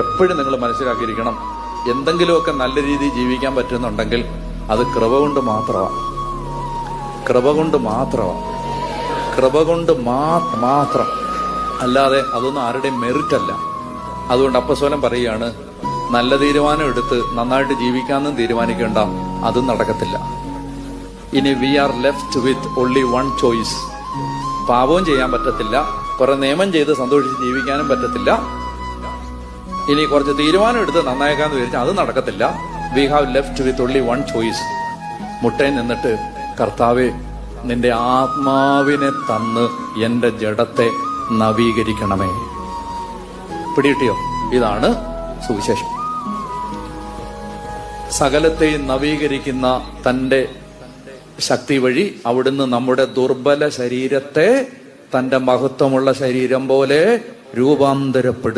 എപ്പോഴും നിങ്ങൾ മനസ്സിലാക്കിയിരിക്കണം, എന്തെങ്കിലുമൊക്കെ നല്ല രീതിയിൽ ജീവിക്കാൻ പറ്റുന്നുണ്ടെങ്കിൽ അത് കൃപ കൊണ്ട് മാത്രമാണ്. കൃപ കൊണ്ട് മാത്രമാണ്. കൃപ കൊണ്ട് മാത്രം, അല്ലാതെ അതൊന്നും ആരുടെയും മെറിറ്റ് അല്ല. അതുകൊണ്ട് അപ്പസ്വലം പറയുകയാണ്, നല്ല തീരുമാനം എടുത്ത് നന്നായിട്ട് ജീവിക്കാമെന്നും തീരുമാനിക്കേണ്ട, അതും നടക്കത്തില്ല. ഇനി we are left with only one choice. പാപവും ചെയ്യാൻ പറ്റത്തില്ല, കുറെ നിയമം ചെയ്ത് സന്തോഷിച്ച് ജീവിക്കാനും പറ്റത്തില്ല. ഇനി കുറച്ച് തീരുമാനം എടുത്ത് നന്നായേക്കാന്ന് വിചാരിച്ചാൽ അത് നടക്കത്തില്ല. We have left with only one choice. മുട്ടയിൽ നിന്നിട്ട്, കർത്താവേ, നിന്റെ ആത്മാവിനെ തന്ന് എന്റെ ജഡത്തെ നവീകരിക്കണമേ. പിടികിട്ടിയോ? ഇതാണ് സുവിശേഷം. സകലത്തെയും നവീകരിക്കുന്ന തന്റെ ശക്തി വഴി അവിടുന്ന് നമ്മുടെ ദുർബല ശരീരത്തെ തന്റെ മഹത്വമുള്ള ശരീരം പോലെ രൂപാന്തരപ്പെടും.